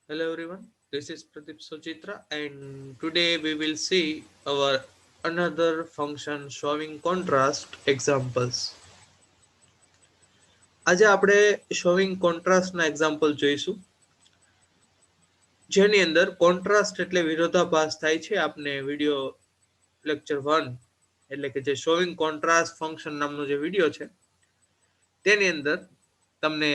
Hello everyone, this is Pradeep Suchitra and today we will see our another function showing contrast examples. આજે આપણે showing contrast ના example જોઈશું જેની અંદર contrast એટલે વિરોધાભાસ થાય છે. આપને વિડિયો લેક્ચર 1 એટલે કે જે showing contrast function નામનો જે વિડિયો છે તેની અંદર તમને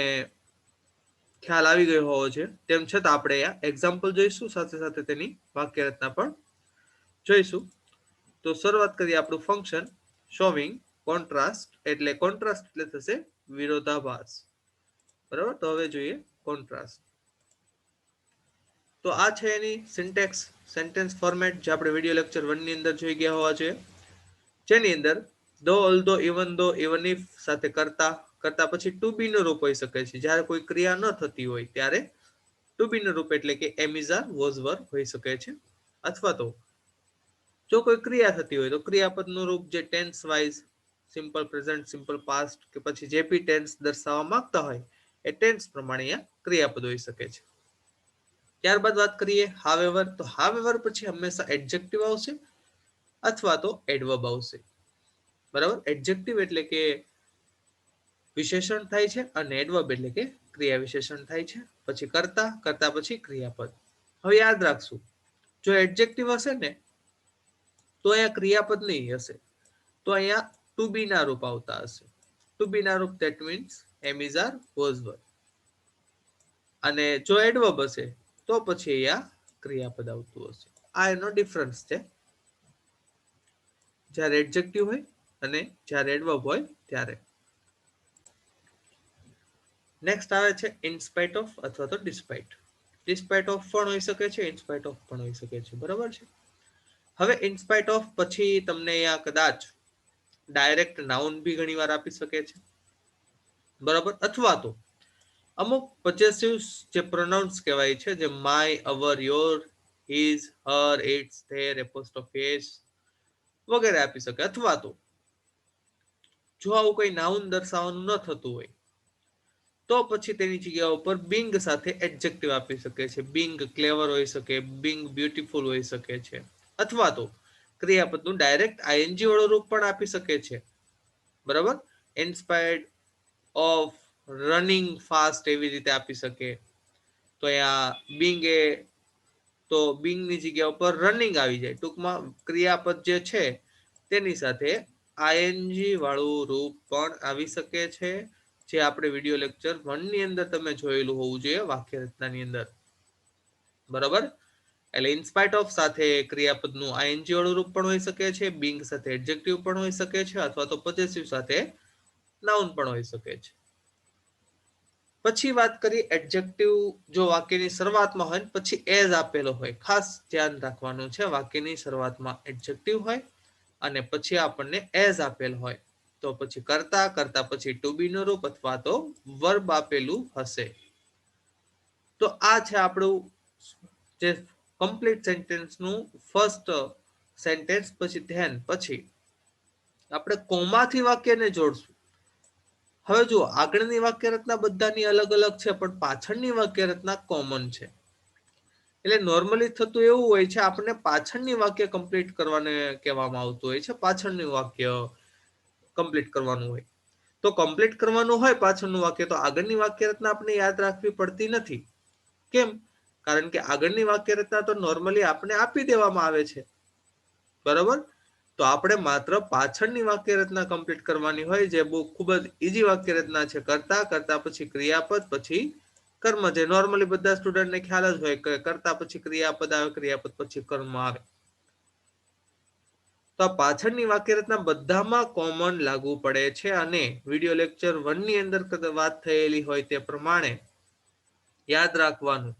ખ્યાલ આવી ગયો હોવો છે. તેમ છતાં આપણે આ એક્ઝામ્પલ જોઈશું, સાથે સાથે તેની વાક્ય રચના પણ જોઈશું. તો શરૂઆત કરીએ આપણું ફંક્શન શોવિંગ કોન્ટ્રાસ્ટ એટલે કોન્ટ્રાસ્ટ એટલે થશે વિરોધાભાસ. બરાબર, તો હવે જોઈએ કોન્ટ્રાસ્ટ. તો આ છે એની સિન્ટેક્સ સેન્ટેન્સ ફોર્મેટ જે આપણે વિડિયો લેક્ચર 1 ની અંદર જોઈ ગયા હોવા જોઈએ, જેની અંદર દો ઓલ્ધો ઇવન દો ઇવન ઇફ સાથે કરતા કરતા પછી ટુ બી નું રૂપ હોઈ શકે છે. જ્યારે કોઈ ક્રિયા ન થતી હોય ત્યારે ટુ બી નું રૂપ એટલે કે એમ ઇઝ આર વોઝ વર હોઈ શકે છે. અથવા તો જો કોઈ ક્રિયા થતી હોય તો ક્રિયાપદનું રૂપ જે tense wise simple present, simple past કે પછી જે બી ટેન્સ દર્શાવવા માંગતા હોય એ ટેન્સ પ્રમાણે અહીંયા ક્રિયાપદ હોઈ શકે છે. ત્યારબાદ વાત કરીએ હાવેવર. તો હાવેવર પછી હંમેશા એડજેક્ટિવ આવશે અથવા તો એડવર્બ આવશે. બરાબર, એડજેક્ટિવ એટલે કે વિશેષણ થાય છે અને એડવર્બ એટલે કે ક્રિયા વિશેષણ થાય છે. પછી કરતા કરતા પછી ક્રિયાપદ. હવે યાદ રાખશું, જો એડજેક્ટિવ હશે ને તો અહીંયા ક્રિયાપદ નહીં હશે, તો અહીંયા ટુ બી ના રૂપ આવતા હશે. ટુ બી ના રૂપ that means am is are was were. અને જો એડવર્બ હશે તો પછી અહીંયા ક્રિયાપદ આવતું હશે. આ એનો ડિફરન્સ છે જ્યારે એડજેક્ટિવ હોય અને જ્યારે એડવર્બ હોય ત્યારે. નેક્સ્ટ આવે છે ઇનસ્પાઇટ ઓફ અથવા તો ડિસ્પાઇટ. ડિસ્પાઇટ ઓફ પણ હોઈ શકે છે, ઇનસ્પાઇટ ઓફ પણ હોઈ શકે છે. બરાબર છે. હવે ઇનસ્પાઇટ ઓફ પછી તમને અહીંયા કદાચ ડાયરેક્ટ નાઉન બી ઘણી વાર આપી શકે છે. બરાબર, અથવા તો અમુક પોસેસિવ જે પ્રોનાઉન્સ કહેવાય છે, જે my, our, your, his, her, its, their, apostrophe વગેરે આપી શકે. અથવા તો જો આવું કોઈ નાઉન દર્શાવવાનું ન થતું હોય તો પછી તેની જગ્યા ઉપર બિંગ સાથે એડજેક્ટિવ આપી શકે છે. બિંગ ક્લેવર હોઈ શકે, બિંગ બ્યુટીફુલ હોઈ શકે છે. અથવા તો ક્રિયાપદનું ડાયરેક્ટ આઈએનજી વાળું રૂપ પણ આપી શકે છે. બરાબર, ઇન્સ્પાયર્ડ ઓફ રનિંગ ફાસ્ટ એવી રીતે આપી શકે. તો અહીંયા બિંગ એ તો બિંગની જગ્યા ઉપર રનિંગ આવી જાય. ટૂંકમાં ક્રિયાપદ જે છે તેની સાથે આઈએનજી વાળું રૂપ પણ આવી શકે છે, જે આપણે વિડિયો લેક્ચર 1 ની અંદર તમે જોયેલું હોવું જોઈએ વાક્ય રચનાની અંદર. બરાબર, એટલે ઇનસ્પાઇટ ઓફ સાથે ક્રિયાપદનું આઈએનજી વાળું રૂપ પણ હોઈ શકે છે, બિંગ સાથે એડજેક્ટિવ પણ હોઈ શકે છે, અથવા તો પોસેસિવ સાથે નાઉન પણ હોઈ શકે છે. પછી વાત કરી એડજેક્ટિવ. જો વાક્યની શરૂઆતમાં હોય પછી એઝ આપેલો હોય, ખાસ ધ્યાન રાખવાનું છે, વાક્યની શરૂઆતમાં એડજેક્ટિવ હોય અને પછી આપણને એઝ આપેલ હોય તો પછી કરતા કરતા પછી ટુ બી નું રૂપ અથવા તો વર્બ આપેલું હશે. તો આ છે આપણું જે કમ્પ્લીટ સેન્ટેન્સનું ફર્સ્ટ સેન્ટેન્સ. પછી ધ્યાન પછી આપણે કોમાથી વાક્યને જોડશું. હવે જુઓ, આગળની વાક્ય રચના બધાની અલગ અલગ છે, પણ પાછળની વાક્ય રચના કોમન છે. એટલે નોર્મલી થતું એવું હોય છે, આપણને પાછળની વાક્ય કમ્પ્લીટ કરવાને કહેવામાં આવતું હોય છે. પાછળનું વાક્ય કમ્પ્લીટ કરવાનું હોય તો કમ્પ્લીટ કરવાનું હોય પાછળનું વાક્ય, તો આગળની વાક્ય રચના આપણે યાદ રાખવી પડતી નથી. કેમ? કારણ કે આગળની વાક્ય રચના તો નોર્મલી આપણે આપી દેવામાં આવે છે. બરાબર, તો આપણે માત્ર પાછળની વાક્ય રચના કમ્પ્લીટ કરવાની હોય, જે બહુ ખૂબ જ ઈઝી વાક્ય રચના છે. કરતા કરતા પછી ક્રિયાપદ પછી કર્મ, જે નોર્મલી બધા સ્ટુડન્ટને ખ્યાલ જ હોય કે કરતા પછી ક્રિયાપદ આવે, ક્રિયાપદ પછી કર્મ આવે. તો આ પાછળની વાક્ય રચના બધામાં કોમન લાગુ પડે છે. અને વિડિયો લેક્ચર 1 ની અંદર વાત થયેલી હોય તે પ્રમાણે યાદ રાખવાનું,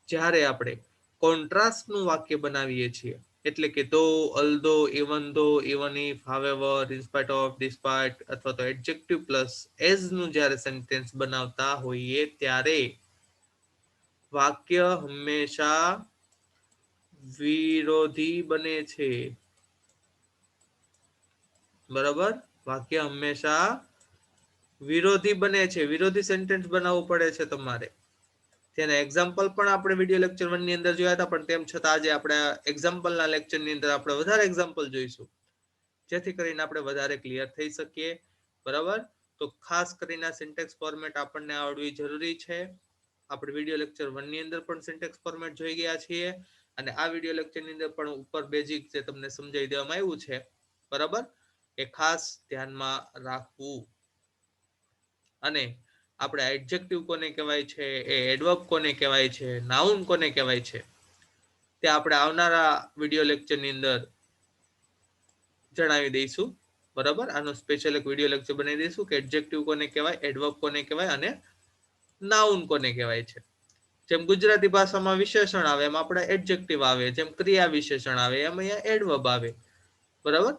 જ્યારે આપણે કોન્ટ્રાસ્ટનું વાક્ય બનાવીએ છીએ એટલે કે though, although, even though, even if, however, in spite of, despite અથવા તો એડજેક્ટિવ પ્લસ એઝ નું જ્યારે સેન્ટેન્સ બનાવતા હોઈએ ત્યારે વાક્ય હંમેશા વિરોધી બને છે. બરાબર, વાક્ય હંમેશા વિરોધી બને છે. વિરોધી સેન્ટેન્સ બનાવવું પડે છે તમારે. જેના એક્ઝામ્પલ પણ આપણે વિડીયો લેક્ચર 1 ની અંદર જોયા હતા, પણ તેમ છતાં આજે આપણે એક્ઝામ્પલના લેક્ચરની અંદર આપણે વધારે એક્ઝામ્પલ જોઈશું, જેથી કરીને આપણે વધારે ક્લિયર થઈ શકીએ. બરાબર? તો ખાસ કરીને સિન્ટેક્સ ફોર્મેટ આપણને આવડવી જરૂરી છે. આપણે વિડીયો લેક્ચર 1 ની અંદર પણ સિન્ટેક્સ ફોર્મેટ જોઈ ગયા છીએ, અને આ વિડીયો લેક્ચરની અંદર પણ ઉપર બેઝિક જે તમને સમજાવી દેવામાં આવ્યું છે, બરાબર, એ ખાસ ધ્યાનમાં રાખવું. અને આપણે એડજેક્ટિવ કોને કહેવાય છે, એ એડવર્બ કોને કહેવાય છે, નાઉન કોને કહેવાય છે, તે આપણે આવનારા વિડીયો લેક્ચરની અંદર જણાવી દઈશું. બરાબર? આનો સ્પેશિયલ એક વિડીયો લેક્ચર બનાવી દઈશું કે એડજેક્ટિવ કોને કહેવાય, એડવર્બ કોને કહેવાય અને નાઉન કોને કહેવાય છે. જેમ ગુજરાતી ભાષામાં વિશેષણ આવે એમ આપણે એડજેક્ટિવ આવે, જેમ ક્રિયા વિશેષણ આવે એમ અહીંયા એડવર્બ આવે. બરાબર?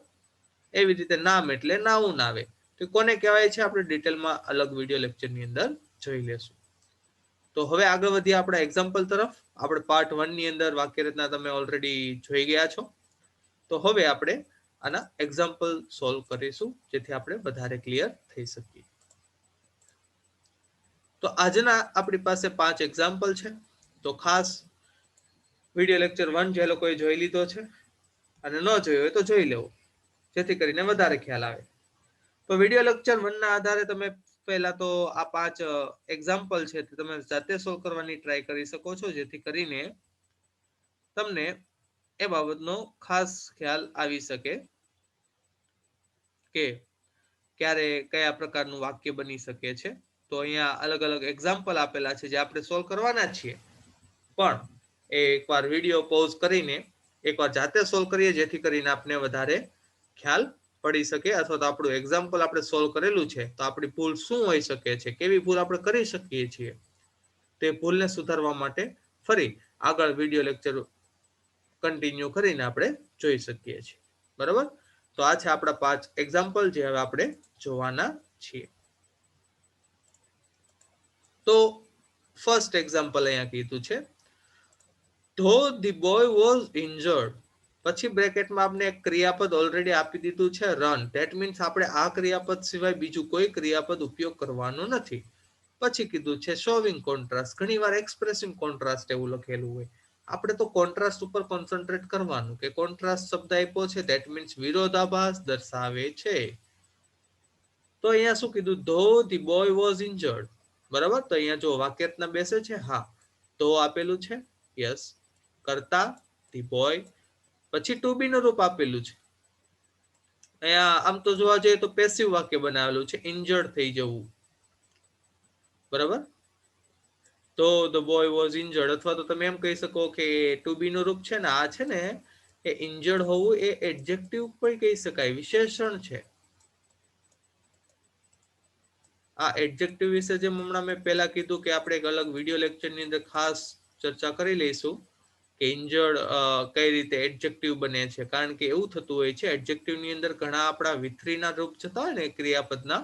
એવી રીતે નામ એટલે નાઉન આવે. તો કોને કહેવાય છે આપણે ડિટેલમાં અલગ વિડીયો લેક્ચરની અંદર જોઈ લેશું. તો હવે આગળ વધીએ આપણા એક્ઝામ્પલ તરફ. આપણે પાર્ટ 1 ની અંદર વાક્ય રચના તમે ઓલરેડી જોઈ ગયા છો. તો હવે આપણે આના એક્ઝામ્પલ સોલ્વ કરીશું, જેથી આપણે વધારે ક્લિયર થઈ શકીએ. તો આજના આપણી પાસે 5 એક્ઝામ્પલ છે. તો ખાસ વિડીયો લેક્ચર 1 જે લોકોએ જોઈ લીધો છે અને ન જોયો હોય તો જોઈ લેવો, જેથી કરીને વધારે ખ્યાલ આવે. તો વિડીયો લેક્ચર 1 ના આધારે તમે પહેલા તો આ 5 એક્ઝામ્પલ છે તે તમે જાતે સોલ્વ કરવાની ટ્રાય કરી શકો છો, જેથી કરીને તમને એ બાબતનો ખાસ ખ્યાલ આવી શકે કે ક્યારે કયા પ્રકારનું વાક્ય બની શકે છે. તો અહીંયા અલગ અલગ એક્ઝામ્પલ આપેલા છે જે આપણે સોલ્વ કરવાના જ છીએ, પણ એકવાર વિડીયો પોઝ કરીને એકવાર જાતે સોલ્વ કરીએ, જેથી કરીને આપણે વધારે ખ્યાલ પડી શકે, અથવા તો આપણું એક્ઝામ્પલ આપણે સોલ્વ કરેલું છે તો આપણી ભૂલ શું હોઈ શકે છે, કેવી ભૂલ આપણે કરી શકીએ છીએ, તે ભૂલને સુધારવા માટે ફરી આગળ વિડીયો લેક્ચર કન્ટિન્યુ કરીને આપણે જોઈ શકીએ છીએ. બરાબર? તો આ છે આપણા 5 એક્ઝામ્પલ જે હવે આપણે જોવાના છીએ. તો ફર્સ્ટ એક્ઝામ્પલ અહીંયા કીધું છે, though the boy was injured. પછી બ્રેકેટમાં આપણે એક ક્રિયાપદ ઓલરેડી આપી દીધું છે, રન. ધેટ મીન્સ આપણે આ ક્રિયાપદ સિવાય બીજું કોઈ ક્રિયાપદ ઉપયોગ કરવાનો નથી. પછી કીધું છે શોવિંગ કોન્ટ્રાસ્ટ. ઘણીવાર એક્સપ્રેસિંગ કોન્ટ્રાસ્ટ એવું લખેલું હોય, આપણે તો કોન્ટ્રાસ્ટ ઉપર કોન્સન્ટ્રેટ કરવાનું કે કોન્ટ્રાસ્ટ શબ્દ આપ્યો છે, ધેટ મીન્સ વિરોધાભાસ દર્શાવે છે. તો અહીંયા શું કીધું, though the boy was injured. બરાબર? તો અહીંયા જો વાક્ય રચના બેસે છે, હા. તો આપેલું છે, યસ. કરતા the boy, પછી ટુ બી નું રૂપ આપેલું છે. અહીંયા આમ તો જોવા જઈએ તો પેસિવ વાક્ય બનાવેલું છે, ઇન્જર્ડ થઈ જવું. બરાબર? તો the boy was injured, અથવા તો તમે એમ કહી શકો કે ટુ બી નું રૂપ છે ને, આ છે ને એ ઇન્જર્ડ હોવું એ એડજેક્ટિવ પણ કહી શકાય, વિશેષણ છે. આ એડજેક્ટિવ વિશે જેમ હમણાં મેં પહેલા કીધું કે આપણે એક અલગ વિડીયો લેક્ચરની અંદર ખાસ ચર્ચા કરી લઈશું કે ઇન્જર્ડ કઈ રીતે એડજેક્ટિવ બને છે. કારણ કે એવું થતું હોય છે એડજેક્ટિવની અંદર ઘણા આપણા વિથરીના રૂપ જતા હોય ને ક્રિયાપદના,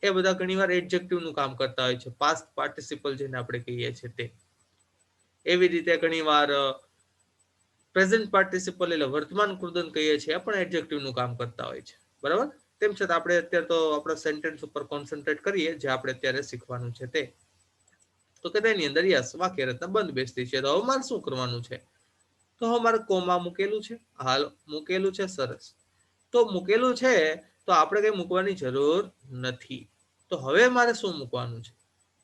એ બધા ઘણીવાર એડજેક્ટિવનું કામ કરતા હોય છે. પાસ્ટ પાર્ટિસિપલ જેને આપણે કહીએ છીએ તે. એવી રીતે ઘણીવાર પ્રેઝન્ટ પાર્ટિસિપલ એટલે વર્તમાન કૃદંત કહીએ છીએ, પણ એડજેક્ટિવનું કામ કરતા હોય છે. બરાબર? તેમ છતાં આપણે અત્યારે તો આપણા સેન્ટેન્સ ઉપર કોન્સન્ટ્રેટ કરીએ, જે આપણે અત્યારે શીખવાનું છે તે. તો કે તેની અંદર યસ વાક્ય રચના બંધ બેસતી છે. તો હવે મારે શું કરવાનું છે? તો હવે મારે કોમા મૂકેલું છે, હાલ મૂકેલું છે, સરસ. તો મૂકેલું છે તો આપણે કઈ મૂકવાની જરૂર નથી. તો હવે મારે શું મૂકવાનું છે?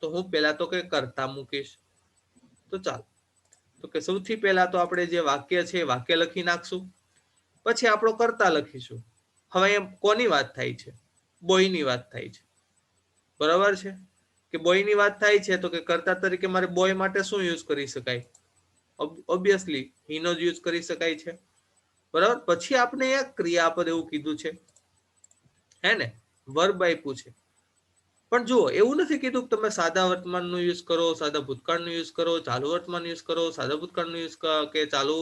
તો હું પહેલા તો કઈ કરતા મૂકીશ. તો ચાલો, તો કે સૌથી પહેલા તો આપણે જે વાક્ય છે વાક્ય લખી નાખશું, પછી આપણો કરતા લખીશું. હવે એમ કોની વાત થાય છે? બોયની વાત થાય છે. બરાબર છે? કે બોયની વાત થાય છે તો કે કરતા તરીકે મારે બોય માટે શું યુઝ કરી શકાય? ઓબ્વિયસલી હીનો જ યુઝ કરી શકાય છે. બરાબર? પછી આપણે એક ક્રિયાપદ એવું કીધું છે, હે ને, વર્બ આપ્યું છે. પણ જુઓ, એવું નથી કીધું કે તમે સાદા વર્તમાનનું યુઝ કરો, સાદા ભૂતકાળનું યુઝ કરો, ચાલુ વર્તમાન યુઝ કરો, સાદા ભૂતકાળનું યુઝ કે ચાલુ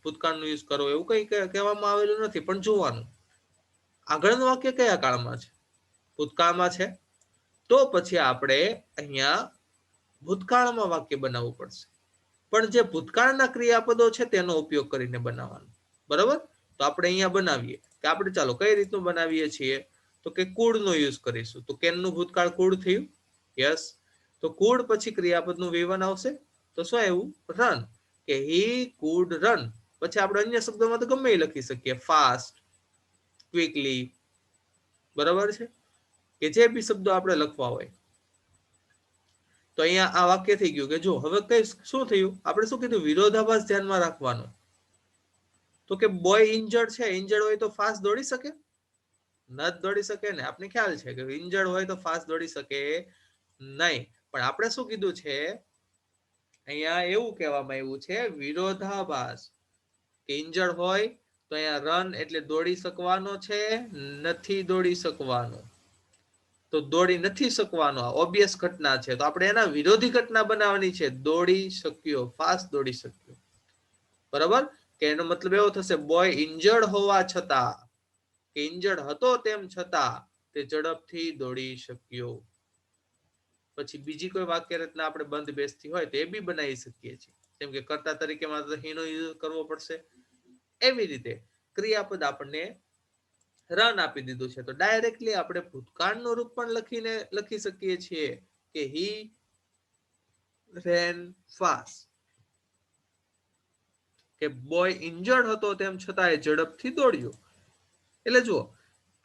ભૂતકાળનું યુઝ કરો, એવું કઈ કહેવામાં આવેલું નથી. પણ જોવાનું આગળનું વાક્ય કયા કાળમાં છે? ભૂતકાળમાં છે. તો પછી આપણે અહીંયા ભૂતકાળમાં વાક્ય બનાવવું પડશે. પણ જે ભૂતકાળના ક્રિયાપદો છે તેનો ઉપયોગ કરીને બનાવવાનું. બરાબર? તો આપણે અહીંયા બનાવીએ કે આપણે ચાલો કઈ રીતનું બનાવીએ છીએ, તો કે કુળનો યુઝ કરીશું. તો કેનનું ભૂતકાળ કુળ થયું, યસ. તો કુડ પછી ક્રિયાપદનું V1 આવશે. તો શું આવ્યું? રન. કે હી કુડ રન. પછી આપણે અન્ય શબ્દોમાં તો ગમે એ લખી શકીએ, ફાસ્ટ, ક્વિકલી, બરાબર છે, કે જે બી શબ્દો આપણે લખવા હોય. તો અહીંયા આ વાક્ય થઈ ગયું કે જો હવે કઈ શું થયું, આપણે શું કીધું, વિરોધાભાસ ધ્યાનમાં રાખવાનો. તો કે બોય ઇન્જર્ડ છે, ઇન્જર્ડ હોય તો ફાસ્ટ દોડી શકે? ન દોડી શકે ને. આપણે ખ્યાલ છે કે ઇન્જર્ડ હોય તો ફાસ્ટ દોડી શકે નહીં. પણ આપણે શું કીધું છે અહીંયા, એવું કહેવામાં આવ્યું છે વિરોધાભાસ, કે ઇન્જર્ડ હોય તો અહીંયા રન એટલે દોડી શકવાનો છે, નથી દોડી શકવાનો. તો દોડી નથી શકવાનો ઓબ્વિયસ ઘટના છે, તો આપણે એના વિરોધી ઘટના બનાવવાની છે, દોડી શક્યો, ફાસ્ટ દોડી શક્યો. બરાબર? કે એનો મતલબ એવો થશે, બોય ઇન્જર્ડ હોવા છતાં, કે ઇન્જર્ડ હતો તેમ છતાં તે ઝડપથી દોડી શક્યો. પછી બીજી કોઈ વાક્ય રચના આપણે બંધ બેસતી હોય તો એ બી બનાવી શકીએ છીએ. જેમ કે કર્તા તરીકેમાં તો હીનો યુઝ કરવો પડશે. એવી રીતે ક્રિયાપદ આપણને રન આપી દીધું છે, તો ડાયરેક્ટલી આપણે ભૂતકાળનું રૂપ પણ લખી શકીએ છીએ કે હી રેન ફાસ્ટ. કે બોય ઇન્જર્ડ હતો તેમ છતાં એ ઝડપથી દોડ્યો. એટલે જુઓ,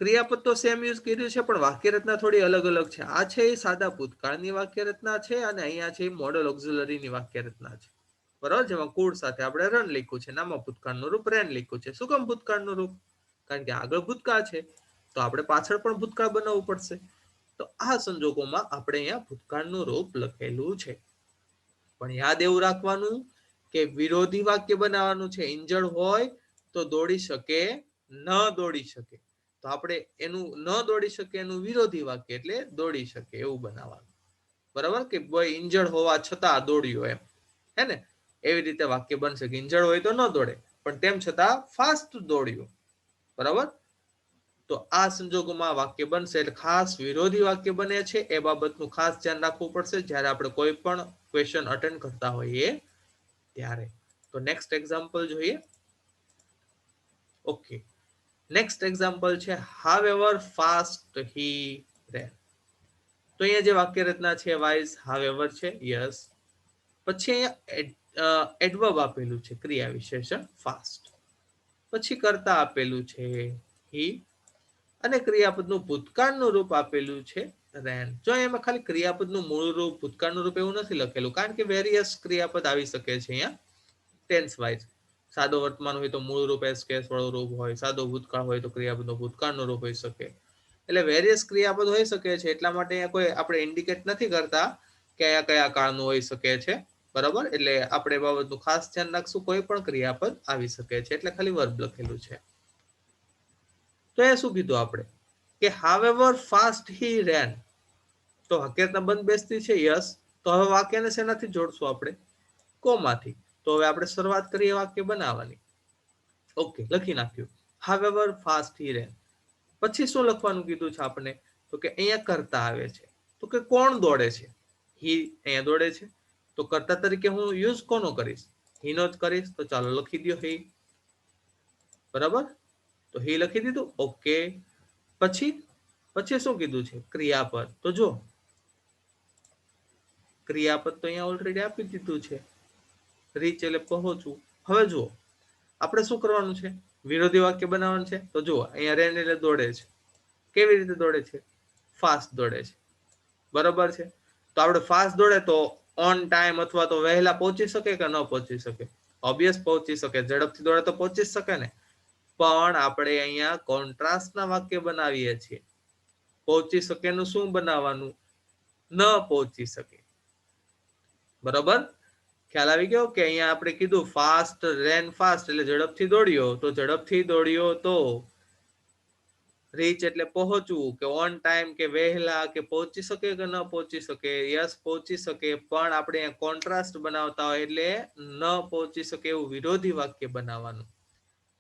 ક્રિયાપદ તો સેમ યુઝ કર્યું છે, પણ વાક્ય રચના થોડી અલગ અલગ છે. આ છે એ સાદા ભૂતકાળની વાક્ય રચના છે, અને અહીંયા છે મોડલ ઓક્ઝિલરીની વાક્ય રચના છે. બરાબર? જેમાં કુડ સાથે આપણે રન લખ્યું છે, નામાં ભૂતકાળનું રૂપ રેન લખ્યું છે. શું કામ ભૂતકાળનું રૂપ? કારણ કે આગળ ભૂતકાળ છે, તો આપણે પાછળ પણ ભૂતકાળ બનાવવું પડશે. તો આ સંજોગોમાં આપણે અહીંયા ભૂતકાળનું રૂપ લખેલું છે. પણ યાદ એવું રાખવાનું કે વિરોધી વાક્ય બનાવવાનું છે. ઇન્જર્ડ હોય તો દોડી શકે, ન દોડી શકે. તો આપણે એનું ન દોડી શકે એનું વિરોધી વાક્ય એટલે દોડી શકે એવું બનાવવાનું. બરાબર? કે બોય ઇન્જર્ડ હોવા છતાં દોડ્યો, એમ. હે ને? એવી રીતે વાક્ય બનશે કે ઇન્જર્ડ હોય તો ન દોડે, પણ તેમ છતાં ફાસ્ટ દોડ્યો. બરાબર? તો આ સંજોગોમાં વાક્ય બનશે. એટલે ખાસ વિરોધી વાક્ય બને છે એ બાબતનું ખાસ ધ્યાન રાખવું પડશે જ્યારે આપણે કોઈ પણ ક્વેશ્ચન અટેન્ડ કરતા હોઈએ ત્યારે. તો નેક્સ્ટ એક્ઝામ્પલ જોઈએ. ઓકે, નેક્સ્ટ એક્ઝામ્પલ છે however fast he ran. તો અહીંયા જે વાક્ય રચના છે વાઇઝ however છે, યસ. પછી અહીંયા એડવર્બ આપેલું છે, ક્રિયા વિશેષણ ફાસ્ટ. પછી કર્તા આપેલું છે he, અને ક્રિયાપદનું ભૂતકાળનું રૂપ આપેલું છે રેન. જો એમાં ખાલી ક્રિયાપદનું મૂળ રૂપ, ભૂતકાળનું રૂપ એવું નથી લખેલું, કારણ કે વેરિયસ ક્રિયાપદ આવી શકે છે અહીંયા ટેન્સ વાઇઝ. સાદો વર્તમાન હોય તો મૂળ રૂપ એસ કેસ વાળું રૂપ હોય, સાદો ભૂતકાળ હોય તો ક્રિયાપદનું ભૂતકાળનું રૂપ હોઈ શકે. એટલે વેરિયસ ક્રિયાપદ હોઈ શકે છે. એટલા માટે અહીંયા કોઈ આપણે ઇન્ડિકેટ નથી કરતા કે કયા કયા કાળનું હોઈ શકે છે. બરાબર? એટલે આપણે એ બાબતનું ખાસ ધ્યાન રાખશું. કોઈ પણ ક્રિયાપદ આવી શકે છે, એટલે ખાલી વર્બ લખેલું છે. તો એ શું કીધું આપણે કે however fast he ran. તો વાક્યરચના બંધ બેસતી છે, યસ. તો હવે વાક્યને શેનાથી જોડશું આપણે? કોમાથી. તો હવે આપણે શરૂઆત કરીએ વાક્ય બનાવવાની. ઓકે, લખી નાખ્યું however fast he ran. પછી શું લખવાનું કીધું છે આપણે? તો કે અહીંયા કર્તા આવે છે. તો કે કોણ દોડે છે? he અહીંયા દોડે છે. તો કર્તા તરીકે હું યુઝ કોનો કરીશ? he નો જ કરીશ. તો ચાલો લખી દો he. બરાબર? તો he લખી દીધું. ઓકે, પછી શું કીધું છે? ક્રિયાપદ. તો જો ક્રિયાપદ તો અહીંયા ઓલરેડી આપી દીધું છે, રીચ એટલે પહોંચવું. હવે જુઓ, આપણે શું કરવાનું છે? વિરોધી વાક્ય બનાવવાનું છે. તો જુઓ, અહીંયા રેન એટલે દોડે છે. કેવી રીતે દોડે છે? ફાસ્ટ દોડે છે. બરાબર છે? તો આપણે ફાસ્ટ દોડે તો ઓન ટાઈમ અથવા તો વહેલા પહોંચી શકે કે ન પહોંચી શકે? ઓબ્વિયસ પહોંચી શકે. ઝડપથી દોડે તો પહોંચી શકે ને. પણ આપણે અહીંયા કોન્ટ્રાસ્ટના વાક્ય બનાવીએ છીએ. પહોંચી શકે નું શું બનાવવાનું? ન પહોંચી શકે. બરાબર? ખ્યાલ આવી ગયો કે અહીંયા આપણે કીધું ફાસ્ટ રેન ફાસ્ટ એટલે ઝડપથી દોડ્યો. તો ઝડપથી દોડ્યો તો રીચ એટલે પહોંચવું, કે ઓન ટાઈમ કે વહેલા, કે પહોંચી શકે કે ન પહોંચી શકે? યસ, પહોંચી શકે. પણ આપણે અહીંયા કોન્ટ્રાસ્ટ બનાવતા હોય એટલે ન પહોંચી શકે એવું વિરોધી વાક્ય બનાવવાનું.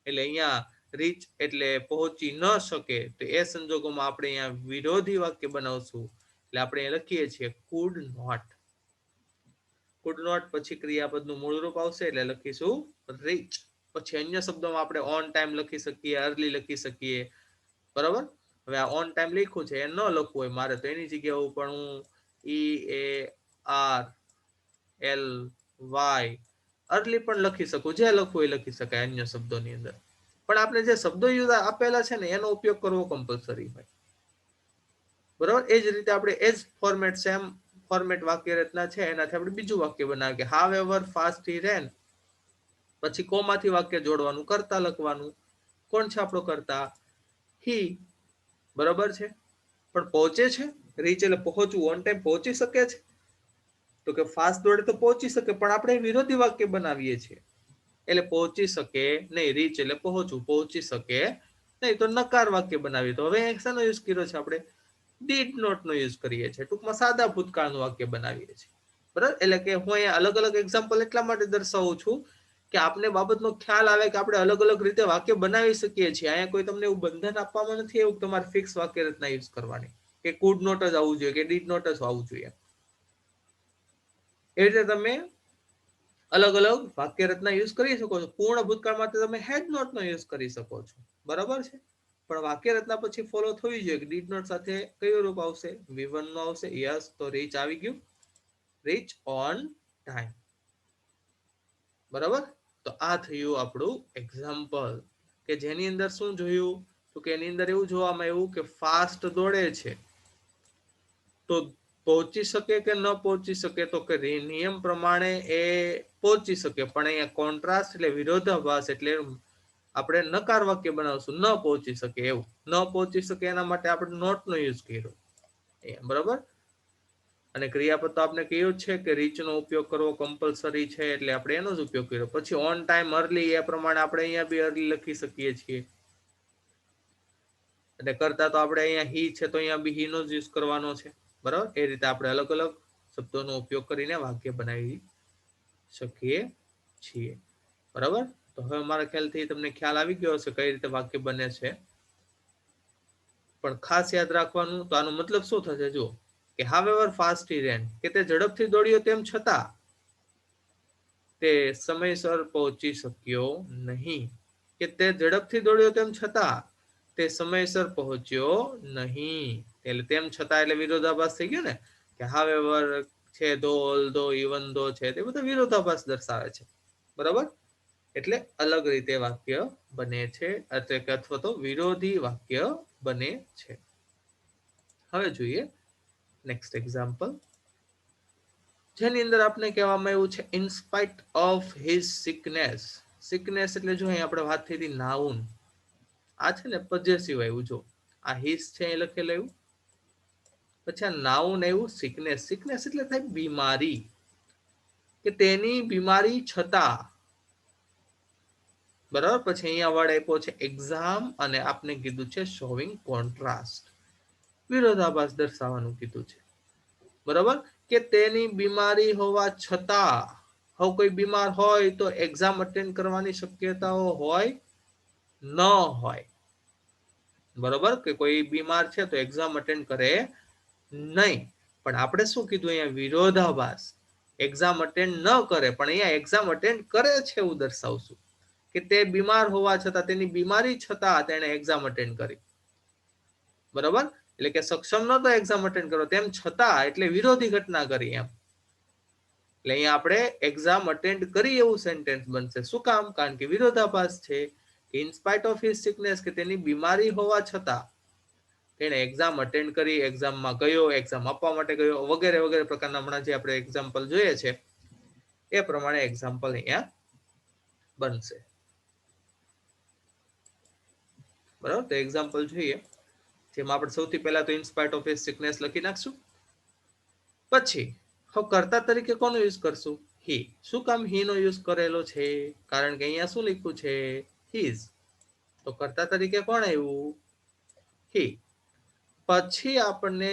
એટલે અહીંયા રીચ એટલે પહોંચી ન શકે. તો એ સંજોગોમાં આપણે અહીંયા વિરોધી વાક્ય બનાવશું. એટલે આપણે લખીએ છીએ could not. could not પછી ક્રિયાપદનું મૂળ રૂપ આવશે એટલે લખીશું રીચ. પછી અન્ય શબ્દોમાં આપણે ઓન ટાઈમ લખી શકીએ, અર્લી લખી શકીએ. બરાબર? હવે આ ઓન ટાઈમ લખ્યું છે, એ ન લખવું હોય મારે તો એની જગ્યાએ પણ હું આર એલ વાય અર્લી પણ લખી શકું, જે લખવું એ લખી શકાય અન્ય શબ્દોની અંદર, પણ આપણે જે શબ્દો યુઝ આપેલા છે ને એનો ઉપયોગ કરવો કમ્પલસરી હોય. બરાબર. એ જ રીતે આપણે એ જ ફોર્મેટ સેમ ફોર્મેટ વાક્ય રચના છે એનાથી આપણે બીજું વાક્ય બનાવીએ કે હાવ એવર ફાસ્ટ હી રેન, પછી કોમાથી વાક્ય જોડવાનું, કરતા લખવાનું. કોણ છે આપણો કરતા? હી. બરાબર છે. પણ પહોંચે છે, રીચ એટલે પહોંચવું, ઓન ટાઈમ પહોંચી શકે છે? તો કે ફાસ્ટ દોડે તો પહોંચી શકે, પણ આપણે વિરોધી વાક્ય બનાવીએ છીએ. એટલે પહોંચી શકે નહીં, રીચ એટલે પહોંચવું, પહોંચી શકે નહીં, તો નકાર વાક્ય બનાવીએ. તો હવે શેનો યુઝ કર્યો છે આપણે? ડીડ નોટ નો યુઝ કરીએ છીએ. ટૂંકમાં સાદા ભૂતકાળનું વાક્ય બનાવીએ છીએ. બરાબર. એટલે કે હું અહીંયા અલગ અલગ એક્ઝામ્પલ એટલા માટે દર્શાવું છું કે આપને બાબતનો ખ્યાલ આવે કે આપણે અલગ અલગ રીતે વાક્ય બનાવી શકીએ છીએ. અહીંયા કોઈ તમને એવું બંધન આપવામાં નથી એવું તમારે ફિક્સ વાક્ય રચના યુઝ કરવાની, કે કુડ નોટ જ આવવું જોઈએ, કે ડીડ નોટ જ આવવું જોઈએ. એ રીતે તમે અલગ અલગ વાક્ય રચના યુઝ કરી શકો છો. પૂર્ણ ભૂતકાળ માટે તમે હેડ નોટ નો યુઝ કરી શકો છો. બરાબર છે. પણ વાક્ય રચના પછી ફોલો થવી જોઈએ કે ડીડ નોટ સાથે કયું રૂપ આવશે? V1 નો આવશે. યસ, તો રીચ આવી ગયું, રીચ ઓન ટાઈમ. બરાબર. તો આ થયું આપણું એક્ઝામ્પલ, કે જેની અંદર શું જોયું? તો કે એની અંદર એવું જોવામાં આવ્યું કે ફાસ્ટ દોડે છે તો પહોંચી શકે કે ન પહોંચી શકે? તો કે નિયમ પ્રમાણે એ પહોંચી શકે, પણ અહીંયા કોન્ટ્રાસ્ટ એટલે વિરોધાભાસ, એટલે આપણે નકાર વાક્ય બનાવશું, ન પહોંચી શકે એવું. ન પહોંચી શકે એના માટે આપણે નોટ નો યુઝ કર્યો. બરાબર. અને ક્રિયાપદ તો આપણે કહ્યું છે કે રીચ નો ઉપયોગ કરવો કમ્પલસરી છે, એટલે આપણે એનો જ ઉપયોગ કર્યો. પછી ઓન ટાઈમ, અર્લી, એ પ્રમાણે આપણે અહીંયા બી અર્લી લખી શકીએ છીએ. એટલે કરતા તો આપણે અહીંયા હી છે તો અહીંયા બી હી નો જ યુઝ કરવાનો છે. બરાબર. એ રીતે આપણે અલગ અલગ શબ્દોનો ઉપયોગ કરીને વાક્ય બનાવી શકીએ છીએ. બરાબર. તો હવે મારા ખ્યાલથી તમને ખ્યાલ આવી ગયો હશે કઈ રીતે વાક્ય બને છે. પણ ખાસ યાદ રાખવાનું, તો આનો મતલબ શું થશે? જો કે however fast he ran, કે તે ઝડપથી દોડ્યો તેમ છતાં તે સમયસર પહોંચી શક્યો નહીં. કે તે ઝડપથી દોડ્યો તેમ છતાં તે સમયસર પહોંચ્યો નહીં. એટલે તેમ છતાં એટલે વિરોધાભાસ થઈ ગયો ને, કે however છે, ધો, ઓલ્ધો, ઇવન ધો છે, તે બધા વિરોધાભાસ દર્શાવે છે. બરાબર. એટલે અલગ રીતે વાક્ય બને છે, અથવા તો વિરોધી વાક્ય બને છે. હવે જોઈએ નેક્સ્ટ એક્ઝામ્પલ, જેની અંદર આપણે કહેવામાં આવ્યું છે in spite of his sickness. Sickness એટલે જો અહીં આપણે વાત થઈ હતી નાઉન, આ છે ને પોઝેસિવ આવ્યું. જો આ હિઝ છે એ લખેલું આવ્યું, પછી આ નાઉન આવ્યું સિકનેસ. સિકનેસ એટલે થાય બીમારી, કે તેની બીમારી છતાં. બરાબર. પછી અહીંયા વર્ડ આપ્યો છે એક્ઝામ, અને આપને કીધું છે શોવિંગ કોન્ટ્રાસ્ટ, વિરોધાભાસ દર્શાવવાનું કીધું છે. બરાબર. કે તેની બીમારી હોવા છતાં, હવે કોઈ બીમાર હોય તો એક્ઝામ અટેન્ડ કરવાની શક્યતાઓ હોય ન હોય. બરાબર. કે કોઈ બીમાર છે તો એક્ઝામ અટેન્ડ કરે નહીં. પણ આપણે શું કીધું અહીંયા? વિરોધાભાસ. એક્ઝામ અટેન્ડ ન કરે, પણ અહીંયા એક્ઝામ અટેન્ડ કરે છે એવું દર્શાવશું, કે તે બીમાર હોવા છતાં, તેની બીમારી છતાં તેને એક્ઝામ અટેન્ડ કરી. બરાબર. એટલે કે સક્ષમ નતો એક્ઝામ અટેન્ડ કરો, તેમ છતાં, એટલે વિરોધી ઘટના કરી એમ. એટલે અહીંયા આપણે એક્ઝામ અટેન્ડ કરી એવું સેન્ટેન્સ બનશે. શું કામ? કારણ કે વિરોધાભાસ છે. In spite of his sickness, કે તેની બીમારી હોવા છતાં તેને એક્ઝામ અટેન્ડ કરી, એક્ઝામમાં ગયો, એક્ઝામ આપવા માટે ગયો, વગેરે વગેરે પ્રકારના હમણાં જે આપણે એક્ઝામ્પલ જોઈએ છે એ પ્રમાણે એક્ઝામ્પલ અહીંયા બનશે. બરાબર. તો એક્ઝામ્પલ જોઈએ, જેમાં આપણે સૌથી પહેલા તો in spite of his sickness લખી નાખશું. પછી હવે કર્તા તરીકે કોનો યુઝ કરશું? હી. શું કામ હી નો યુઝ કરેલો છે? કારણ કે અહીંયા શું લખ્યું છે? હિઝ. તો કર્તા તરીકે કોણ આવ્યું? હી. પછી આપણને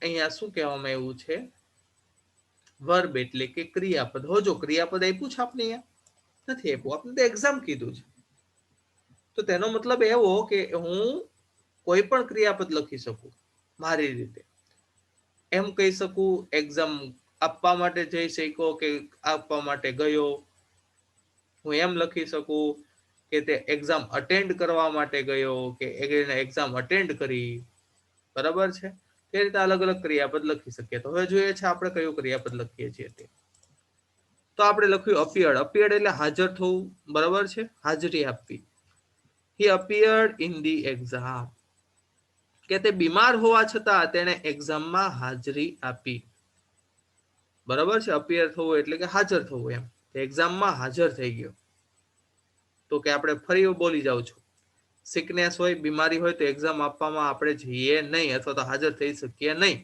અહીંયા શું કહેવામાં આવ્યું છે? વર્બ એટલે કે ક્રિયાપદ. હો, જો ક્રિયાપદ આપ્યું છે આપણે અહીંયા? નથી આપ્યું. આપણે તો એક્ઝામ કીધું છે. તો તેનો મતલબ એવો કે હું કોઈ પણ ક્રિયાપદ લખી શકું મારી રીતે. એમ કહી શકું એક્ઝામ આપવા માટે જઈ શક્યો, કે આપવા માટે ગયો. હું એમ લખી શકું કે તે એક્ઝામ અટેન્ડ કરવા માટે ગયો, કે એક્ઝામ અટેન્ડ કરી. બરાબર છે. તે રીતે અલગ અલગ ક્રિયાપદ લખી શકીએ. તો હવે જોઈએ છે આપણે કયું ક્રિયાપદ લખીએ છીએ તે. તો આપણે લખ્યું અપિયર્ડ. અપિયર્ડ એટલે હાજર થવું, બરાબર છે, હાજરી આપવી. હી અપિયર્ડ ઇન ધી એક્ઝામ, કે તે બીમાર હોવા છતાં તેણે એક્ઝામમાં હાજરી આપી. બરાબર છે, અપિયર થવું એટલે કે હાજર થવું, એમ એક્ઝામમાં હાજર થઈ ગયો. તો કે આપણે ફરી બોલી જાઉં છું, સિકનેસ હોય, બીમારી હોય તો એક્ઝામ આપવામાં આપણે જઈએ નહીં અથવા તો હાજર થઈ શકીએ નહીં.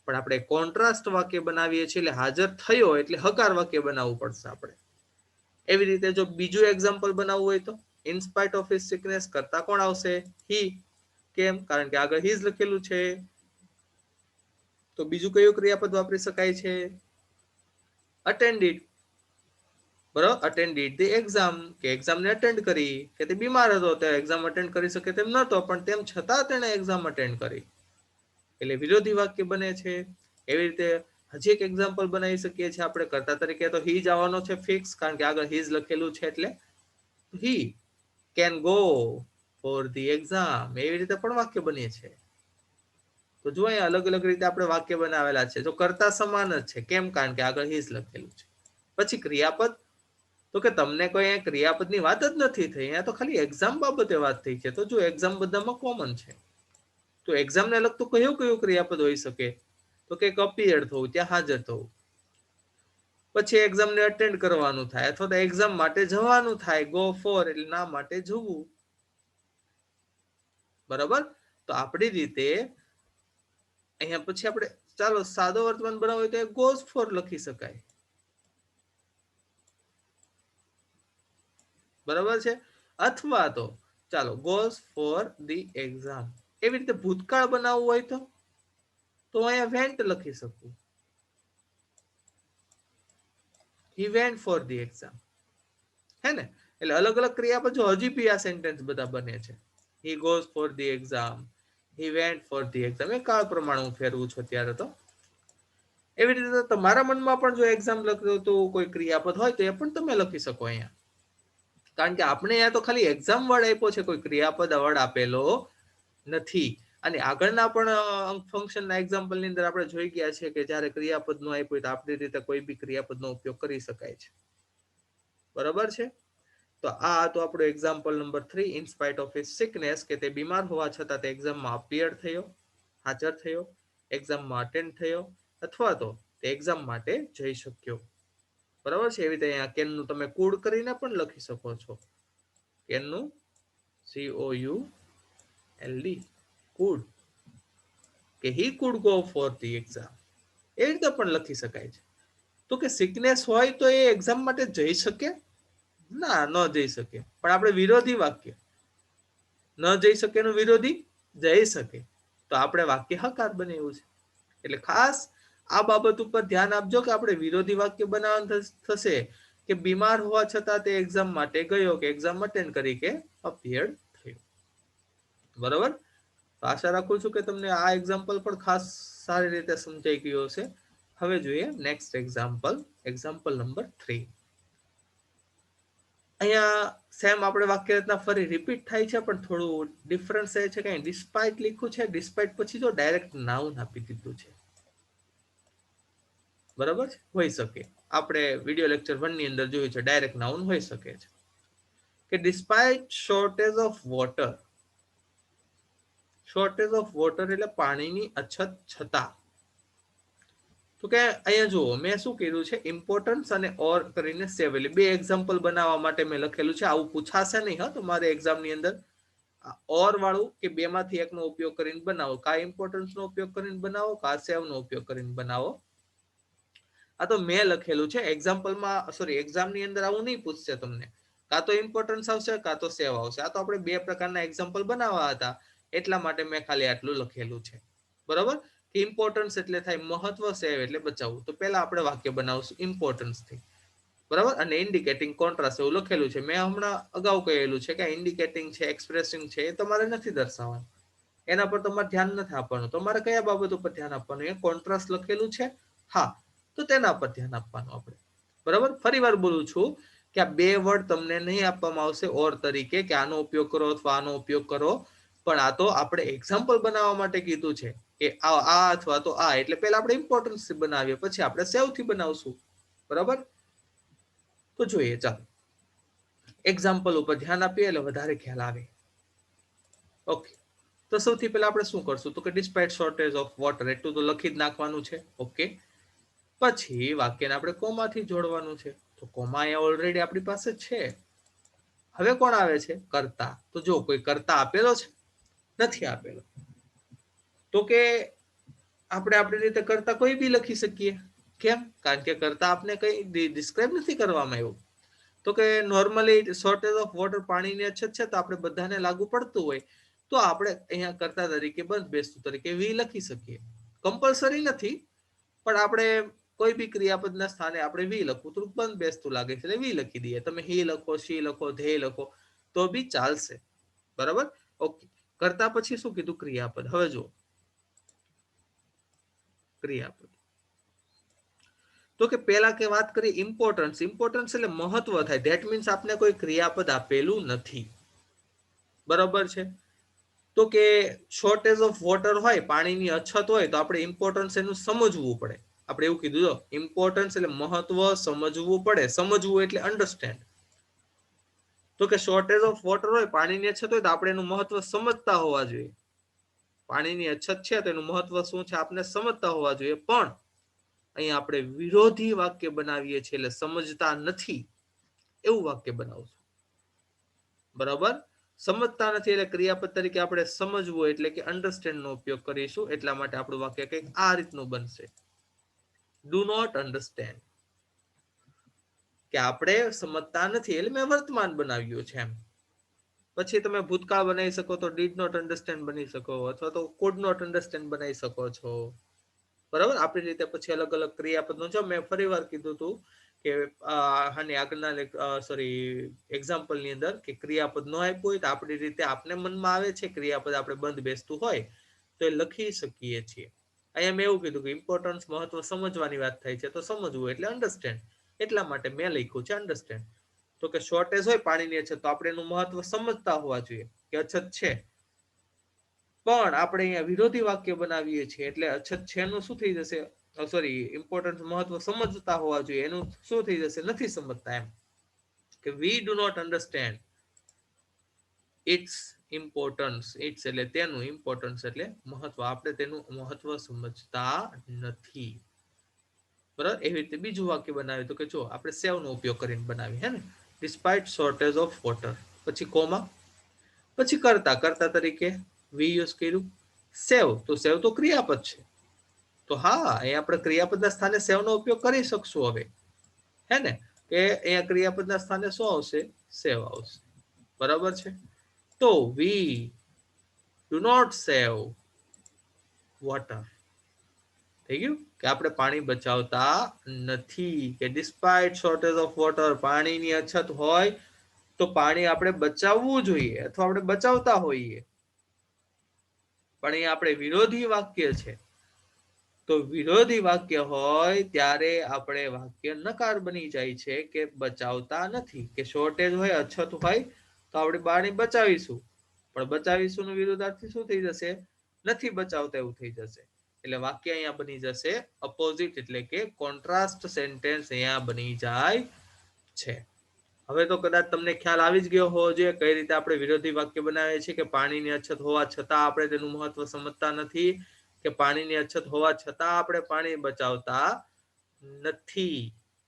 પણ આપણે કોન્ટ્રાસ્ટ વાક્ય બનાવીએ છીએ એટલે હાજર થયો એટલે હકાર વાક્ય બનાવવું પડશે આપણે. એવી રીતે જો બીજું એક્ઝામ્પલ બનાવવું હોય તો in spite of his sickness કરતા કોણ આવશે? હી. કેમ? કારણ કે આગળ હીઝ લખેલું છે. તો બીજું કયું ક્રિયાપદ વાપરી શકાય છે? અટેન્ડિડ. બરાબર, અટેન્ડિડ ધી એક્ઝામ, કે એક્ઝામને અટેન્ડ કરી, કે તે બીમાર હતો તે એક્ઝામ અટેન્ડ કરી શકે તેમ નહોતો પણ તેમ છતાં તેણે એક્ઝામ અટેન્ડ કરી, એટલે વિરોધી વાક્ય બને છે. એવી રીતે હજી એક એક્ઝામ્પલ બનાવી શકીએ છીએ આપણે કર્તા તરીકે. તો હી જ આવવાનો છે ફિક્સ, કારણ કે આગળ હીઝ લખેલું છે એટલે he can go for the exam. એવી રીતે પણ વાક્ય બને છે. તો જો અહીંયા અલગ અલગ રીતે આપણે વાક્ય બનાવેલા છે. જો કરતા સમાન જ છે. કેમ? કારણ કે આગળ હીઝ લખેલું છે. પછી ક્રિયાપદ, તો કે તમને કોઈ ક્રિયાપદની વાત જ નથી થઈ, અહીંયા તો ખાલી એક્ઝામ બાબતે વાત થઈ છે. તો જો એક્ઝામ બધામાં કોમન છે, તો એક્ઝામને લગતું કયું કયું ક્રિયાપદ હોઈ શકે? તો કે અપિયર્ડ થવું, ત્યાં હાજર થવું. પછી એક્ઝામને અટેન્ડ કરવાનું થાય અથવા તો એક્ઝામ માટે જવાનું થાય, ગો ફોર એટલે ના માટે જવું. બરાબર. તો આપણી રીતે અહીંયા પછી આપણે ચાલો સાદો વર્તમાન બનાવવું હોય તો ગોઝ ફોર લખી શકાય. બરાબર છે. અથવા તો ચાલો ગોઝ ફોર ધી એક્ઝામ. એવી રીતે ભૂતકાળ બનાવવું હોય તો અહીંયા વેન્ટ લખી શકું, he went for the exam. હે ને? એટલે અલગ અલગ ક્રિયાપદ જો હજી બી આ સેન્ટેન્સ બધા બને છે. he goes for the exam, he went for the exam. એ કાળ પ્રમાણે હું ફેરવું છું અત્યારે તો. એવી રીતે તમારા મનમાં પણ જો એક્ઝામ લખ્યું તો કોઈ ક્રિયાપદ હોય તો એ પણ તમે લખી શકો અહીંયા. કારણ કે આપણે અહીંયા તો ખાલી એક્ઝામ વર્ડ આપ્યો છે, કોઈ ક્રિયાપદ વર્ડ આપેલો નથી. અને આગળના પણ ફંક્શનના એક્ઝામ્પલની અંદર આપણે જોઈ ગયા છે કે જ્યારે ક્રિયાપદનો આપ્યું તો આપણી રીતે કોઈ બી ક્રિયાપદનો ઉપયોગ કરી શકાય છે. બરાબર છે. તો આ તો આપણો example number 3, in spite of his sickness, કે તે બીમાર હોવા છતાં તે એક્ઝામમાં અપિયર થયો, હાજર થયો, એક્ઝામમાં અટેન્ડ થયો, અથવા તો તે એક્ઝામ માટે જઈ શક્યો. બરાબર છે. એવી રીતે અહીંયા કેનનું તમે કુડ કરીને પણ લખી શકો છો. કેનનું COULD, કુડ, કે he could go for the exam. એ રીતે પણ લખી શકાય છે. તો કે સિકનેસ હોય તો એ એક્ઝામ માટે જઈ શકે? ના, ન જઈ શકે. પણ આપણે વિરોધી વાક્ય, ન જઈ શકે નું વિરોધી જઈ શકે, તો આપણે વાક્ય હકાર બનાવ્યું છે. એટલે ખાસ આ બાબત ઉપર ધ્યાન આપજો કે આપણે વિરોધી વાક્ય બનાવવાનું થશે કે બીમાર હોવા છતાં તે એક્ઝામ માટે ગયો, કે એક્ઝામ અટેન્ડ કરી, કે અપિયર્ડ થયો. બરાબર. તો આશા રાખું છું કે તમને આ એક્ઝામ્પલ પણ ખાસ સારી રીતે સમજાઈ ગયો હશે. હવે જોઈએ નેક્સ્ટ એક્ઝામ્પલ, એક્ઝામ્પલ નંબર 3. અહીંયા સેમ આપણે વાક્ય રચના ફરી રિપીટ થાય છે પણ થોડું ડિફરન્સ એ છે કે ડિસ્પાઇટ લખ્યું છે. ડિસ્પાઇટ પછી જો ડાયરેક્ટ નાઉન આપી દીધું છે. બરાબર છે, હોઈ શકે. આપણે વિડિયો લેક્ચર 1 ની અંદર જોયું છે ડાયરેક્ટ નાઉન હોઈ શકે છે. કે despite shortage of water. Shortage of water એટલે પાણીની અછત છતાં. તો કે અહીંયા જુઓ મેં શું કર્યું છે, ઇમ્પોર્ટન્સ અને ઓર કરીને સેવ, એટલે બે એક્ઝામ્પલ બનાવવા માટે મેં લખેલું છે. આવું પૂછાશે નહીં હા તમારે એક્ઝામની અંદર. ઓર વાળું કે બે માંથી એકનો ઉપયોગ કરીને બનાવો, કા ઇમ્પોર્ટન્સ નો ઉપયોગ કરીને બનાવો, કા સેવ નો ઉપયોગ કરીને બનાવો. આ તો મેં લખેલું છે. એક્ઝામ્પલમાં સોરી એક્ઝામની અંદર આવું નહીં પૂછશે તમને. કાં તો ઇમ્પોર્ટન્સ આવશે, કાં તો સેવ આવશે. આ તો આપણે બે પ્રકારના એક્ઝામ્પલ બનાવવા હતા એટલા માટે મેં ખાલી આટલું લખેલું છે. બરાબર. ઇમ્પોર્ટન્સ એટલે થાય મહત્વ, સેવ એટલે બચાવવું. તો પહેલા આપણે વાક્ય બનાવશું ઇમ્પોર્ટન્સ થી. બરાબર. અને ઇન્ડિકેટિંગ કોન્ટ્રાસ્ટ એવું લખેલું છે. મેં હમણાં અગાઉ કહેલું છે કે ઇન્ડિકેટિંગ છે, એક્સપ્રેસિંગ છે, એ તમારે નથી દર્શાવવાનું. એના પર તમારે ધ્યાન નથી આપવાનું. તમારે કયા બાબત ઉપર ધ્યાન આપવાનું? એ કોન્ટ્રાસ્ટ લખેલું છે, હા, તો તેના પર ધ્યાન આપવાનું આપણે. બરાબર. ફરી વાર બોલું છું કે આ બે વર્ડ તમને નહીં આપવામાં આવશે ઓર તરીકે કે આનો ઉપયોગ કરો અથવા આનો ઉપયોગ કરો, પણ આ તો આપણે એક્ઝામ્પલ બનાવવા માટે કીધું છે. કે આ અથવા તો આ, એટલે પહેલા આપણે ઇમ્પોર્ટન્સ થી બનાવીએ, પછી આપણે સેવ થી બનાવશું. બરાબર? તો જોઈએ, ચાલો એક્ઝામ્પલ ઉપર ધ્યાન આપીએ એટલે વધારે ખ્યાલ આવે. ઓકે, તો સૌથી પહેલા આપણે શું કરશું, તો કે ડિસ્પાઇટ શોર્ટેજ ઓફ વોટર એટલું તો લખી જ નાખવાનું છે. ઓકે, પછી વાક્યને આપણે કોમાથી જોડવાનું છે. તો કોમા અહીંયા ઓલરેડી આપણી પાસે છે. હવે કોણ આવે છે? કર્તા. તો જો કોઈ કર્તા આપેલો છે? નથી આપેલો. તો કે આપણે આપણી રીતે કર્તા કોઈ બી લખી શકીએ. કેમ? કારણ કે કર્તા આપણે કઈ ડિસ્ક્રાઇબ નથી કરવામાં આવ્યું. તો કે નોર્મલી શોર્ટેજ ઓફ વોટર, પાણીની અછત છે, તો આપણે બધાને લાગુ પડતું હોય, તો આપણે અહીંયા કર્તા તરીકે બંધ બેસતું તરીકે વી લખી શકીએ. કમ્પલસરી નથી, પણ આપણે કોઈ બી ક્રિયાપદના સ્થાને આપણે વી લખવું થોડુંક બંધ બેસતું લાગે છે એટલે વી લખી દઈએ. તમે હી લખો, શી લખો, ધે લખો તો બી ચાલશે. બરાબર? ઓકે, કરતા પછી શું કીધું? ક્રિયાપદ. હવે જો ક્રિયાપદ, તો કે પેલા કે વાત કરી ઇમ્પોર્ટન્સ. ઇમ્પોર્ટન્સ એટલે મહત્વ થાય. ધેટ મીન્સ આપને કોઈ ક્રિયાપદ આપેલું નથી. બરાબર છે? તો કે શોર્ટેજ ઓફ વોટર હોય, પાણીની અછત હોય, તો આપણે ઇમ્પોર્ટન્સ એનું સમજવું પડે. આપણે એવું કીધું, જો ઇમ્પોર્ટન્સ એટલે મહત્વ સમજવું પડે. સમજવું એટલે અન્ડરસ્ટેન્ડ. તો કે શોર્ટેજ ઓફ વોટર હોય, પાણીની અછત હોય, તો આપણે એનું મહત્વ સમજતા હોવા જોઈએ. પાણીની અછત છે તો એનું મહત્વ શું છે આપણે સમજતા હોવા જોઈએ. પણ અહીં આપણે વિરોધી વાક્ય બનાવીએ છીએ એટલે સમજતા નથી એવું વાક્ય બનાવશું. બરાબર? સમજતા નથી એટલે ક્રિયાપદ તરીકે આપણે સમજવું એટલે કે અન્ડરસ્ટેન્ડ નો ઉપયોગ કરીશું. એટલા માટે આપણું વાક્ય કંઈક આ રીતનું બનશે: ડુ નોટ અન્ડરસ્ટેન્ડ. કે આપણે સમજતા નથી એટલે મેં વર્તમાન બનાવ્યું છે એમ. પછી તમે ભૂતકાળ બનાવી શકો તો ડીડ નોટ અન્ડરસ્ટેન્ડ બની શકો, અથવા તો કુડ નોટ અન્ડરસ્ટેન્ડ બનાવી શકો છો. બરાબર? આપણી રીતે પછી અલગ અલગ ક્રિયાપદનું, જો મેં ફરી વાર કીધું હતું કે આની આગળના એક્ઝામ્પલની અંદર કે ક્રિયાપદ ન આપ્યું હોય તો આપણી રીતે આપને મનમાં આવે છે ક્રિયાપદ આપણે બંધ બેસતું હોય તો એ લખી શકીએ છીએ. અહીંયા મેં એવું કીધું કે ઇમ્પોર્ટન્સ, મહત્વ સમજવાની વાત થાય છે, તો સમજવું એટલે અન્ડરસ્ટેન્ડ. એટલા માટે મેં લખ્યું છે અન્ડરસ્ટેન્ડ. તો કે શોર્ટેજ હોય, પાણીની અછત, તો આપણે એનું મહત્વ સમજતા હોવા જોઈએ કે અછત છે. પણ આપણે અહીંયા વિરોધી વાક્ય બનાવીએ છીએ એટલે અછત છે એનું શું થઈ જશે? સોરી, ઇમ્પોર્ટન્સ, મહત્વ સમજતા હોવા જોઈએ, એનું શું થઈ જશે? નથી સમજતા એમ. કે we do not understand its importance. Its એટલે તેનું, ઇમ્પોર્ટન્સ એટલે મહત્વ, આપણે તેનું મહત્વ સમજતા નથી. બરાબર? એવી રીતે બીજું વાક્ય બનાવ્યું તો કે જો આપણે સેવ નો ઉપયોગ કરીને બનાવી, હે ને, ડિસ્પાઇટ શોર્ટેજ ઓફ વોટર, પછી કોમા, પછી કરતા. કરતા તરીકે વી યુઝ કર્યું. સેવ, તો સેવ તો ક્રિયાપદ છે, તો હા અહીંયા આપણે ક્રિયાપદના સ્થાને સેવ નો ઉપયોગ કરી શકશું હવે, હે ને, કે અહીંયા ક્રિયાપદના સ્થાને શું આવશે? સેવ આવશે. બરાબર છે? તો we do not save water. થઈ ગયું કે આપણે પાણી બચાવતા નથી. કે ડિસ્પાઇટ શોર્ટેજ ઓફ વોટર, પાણીની અછત હોય તો પાણી આપણે બચાવવું જોઈએ અથવા આપણે બચાવતા હોઈએ. પણ અહીંયા આપણે વિરોધી વાક્ય છે, તો વિરોધી વાક્ય હોય ત્યારે આપણે વાક્ય નકાર બની જાય છે કે બચાવતા નથી. કે શોર્ટેજ હોય, અછત હોય, તો આપણે પાણી બચાવીશું, પણ બચાવીશું નો વિરોધાર્થી શું થઈ જશે? નથી બચાવતા એવું થઈ જશે. એટલે વાક્ય અહીંયા બની જશે અપોઝિટ, એટલે કે કોન્ટ્રાસ્ટ સેન્ટેન્સ અહીંયા બની જાય છે. હવે તો કદાચ તમને ખ્યાલ આવી જ ગયો હોવો જોઈએ કઈ રીતે આપણે વિરોધી વાક્ય બનાવીએ છીએ. કે પાણીની અછત હોવા છતાં આપણે તેનું મહત્વ સમજતા નથી, કે પાણીની અછત હોવા છતાં આપણે પાણી બચાવતા નથી,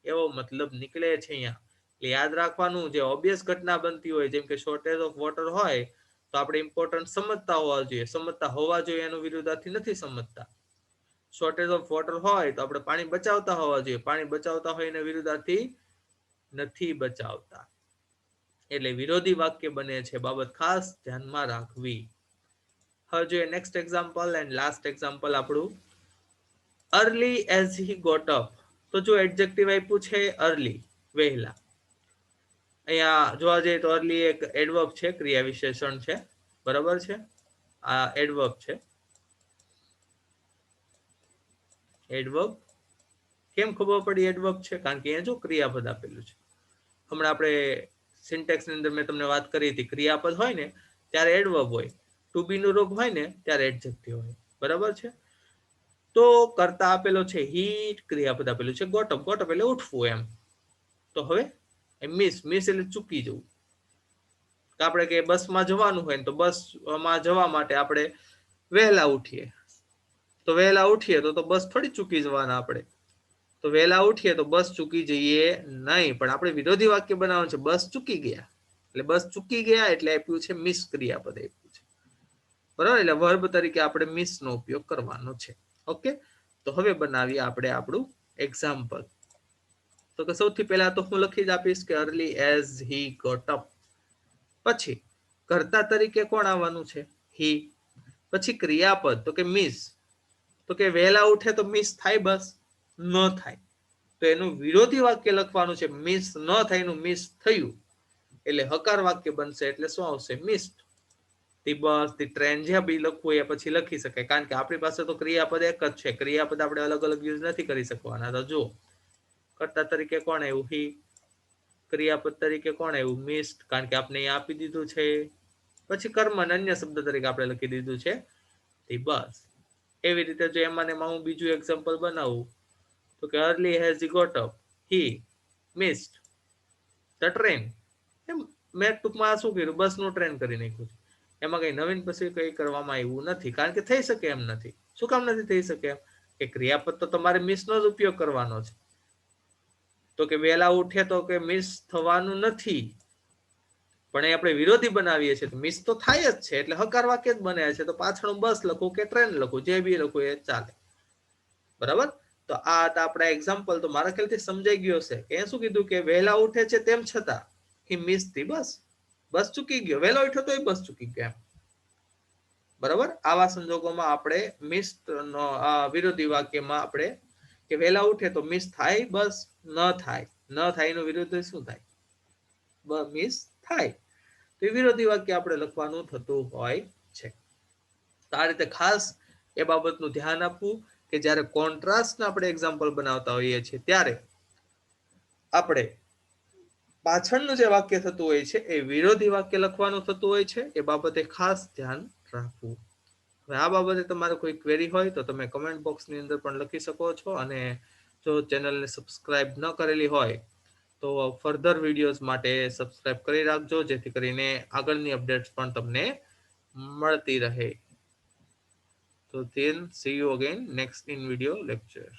એવો મતલબ નીકળે છે અહીંયા. એટલે યાદ રાખવાનું, જે ઓબ્વિયસ ઘટના બનતી હોય, જેમ કે શોર્ટેજ ઓફ વોટર હોય, તો આપણે ઇમ્પોર્ટન્ટ સમજતા હોવા જોઈએ. સમજતા હોવા જોઈએ એનો વિરોધાર્થી નથી સમજતા. શોર્ટેજ ઓફ વોટર હોય તો આપણે પાણી બચાવતા હોવા જોઈએ. પાણી બચાવતા હોય એને વિરોધાર્થી નથી બચાવતા. એટલે વિરોધી વાક્ય બને છે, બાબત ખાસ ધ્યાનમાં રાખવી. હવે જોઈએ next example and last example આપણું, early as he got up. તો જો એડજેક્ટિવ આપ્યું છે અર્લી, વહેલા. અહીંયા જોવા જઈએ તો અર્લી એક એડવર્બ છે, ક્રિયા વિશેષણ છે. બરાબર છે? આ એડવર્બ છે. એડવર્બ કેમ ખબર પડી એડવર્બ છે? કારણ કે અહીંયા જો ક્રિયાપદ આપેલું છે. હમણાં આપણે સિન્ટેક્સ ની અંદર મેં તમને વાત કરી હતી, ક્રિયાપદ હોય ને ત્યારે એડવર્બ હોય, ટુ બી નું રૂપ હોય ને ત્યારે એડજેક્ટિવ હોય. બરાબર છે? તો કરતા આપેલો છે હી, ક્રિયાપદ આપેલું છે ગોટ અપ. ગોટ અપ એટલે ઉઠવું એમ. તો હવે મિસ એટલે ચૂકી જવું. આપણે કે બસમાં જવાનું હોય તો બસમાં જવા માટે આપણે વહેલા ઉઠીએ. તો વહેલા ઉઠીએ તો બસ થોડી ચૂકી જવાના આપણે. તો વહેલા ઉઠીએ તો બસ ચૂકી જઈએ નહીં. પણ આપણે વિરોધી વાક્ય બનાવવાનું છે બસ ચૂકી ગયા. એટલે બસ ચૂકી ગયા એટલે આપ્યું છે મિસ ક્રિયાપદ આપ્યું છે. બરાબર, એટલે વર્બ તરીકે આપણે મિસ નો ઉપયોગ કરવાનો છે. ઓકે, તો હવે બનાવીએ આપણે આપણું એક્ઝામ્પલ. તો કે સૌથી પહેલા તો હું લખી જ આપીશ કે early as he got up. પછી કર્તા તરીકે કોણ આવવાનું છે? હી. પછી ક્રિયાપદ તો કે મિસ. તો કે વહેલા ઉઠે તો મિસ થાય? બસ ન થાય. તો એનું વિરોધી વાક્ય લખવાનું છે મિસ ન થાય નું મિસ થયું. એટલે હકાર વાક્ય બનશે. એટલે શું આવશે? Missed. The bus, the train, જે બી લખવું એ પછી લખી શકાય. કારણ કે આપણી પાસે તો ક્રિયાપદ એક જ છે. ક્રિયાપદ આપણે અલગ અલગ યુઝ નથી કરી શકવાના. તો જો કર્તા તરીકે કોણ આવ્યું? હી. ક્રિયાપદ તરીકે કોણ આવ્યું? મિસ્ડ, કારણ કે આપણે અહીંયા આપી દીધું છે. પછી કર્મ અન્ય શબ્દ તરીકે આપણે લખી દીધું છે ધી બસ. એવી રીતે જો એમાં હું બીજું એક્ઝામ્પલ બનાવું તો કે early has he got up, he missed the train. એમ મેં ટૂંકમાં શું કર્યું? બસનું ટ્રેન કરી નાખ્યું. એમાં કઈ નવીન પછી કઈ કરવામાં આવ્યું નથી. કારણ કે થઈ શકે એમ નથી. શું કામ નથી થઈ શકે એમ? કે ક્રિયાપદ તો તમારે મિસનો જ ઉપયોગ કરવાનો છે. તો કે વહેલા ઉઠે તો કે મિસ થવાનું નથી. પણ એ આપણે વિરોધી બનાવીએ છીએ તો મિસ તો થાય જ છે. એટલે હકાર વાક્ય જ બને છે. તો પાછળ બસ લખું કે ટ્રેન લખું, જે બી લખું એ ચાલે. બરાબર, તો આ હતા આપણા એક્ઝામ્પલ. તો મારા ખ્યાલથી સમજાઈ ગયો હશે કે શું કીધું કે વહેલા ઉઠે છે તેમ છતાં હી મિસ ધી બસ. બસ ચૂકી ગયો. વહેલો ઉઠ્યો તો બસ ચૂકી ગયો એમ. બરાબર, આવા સંજોગોમાં આપણે મિસ નો વિરોધી વાક્યમાં આપણે કે વહેલા ઉઠે તો મિસ થાય? બસ ન થાય. ન થાય એનું વિરુદ્ધ શું થાય? મિસ થાય. તો વિરોધી વાક્ય આપણે લખવાનું થતું હોય છે. તો આ રીતે ખાસ એ બાબતનું ધ્યાન આપવું કે જ્યારે કોન્ટ્રાસ્ટના આપણે એક્ઝામ્પલ બનાવતા હોઈએ છીએ ત્યારે આપણે પાછળનું જે વાક્ય થતું હોય છે એ વિરોધી વાક્ય લખવાનું થતું હોય છે. એ બાબતે ખાસ ધ્યાન રાખવું. હવે આ બાબતે તમારે કોઈ ક્વેરી હોય તો તમે કમેન્ટ બોક્સની અંદર પણ લખી શકો છો. અને જો ચેનલને સબસ્ક્રાઇબ ન કરેલી હોય તો ફર્ધર વિડીયોઝ માટે સબસ્ક્રાઇબ કરી રાખજો, જેથી કરીને આગળની અપડેટ્સ પણ તમને મળતી રહે. So then see you again next in video lecture.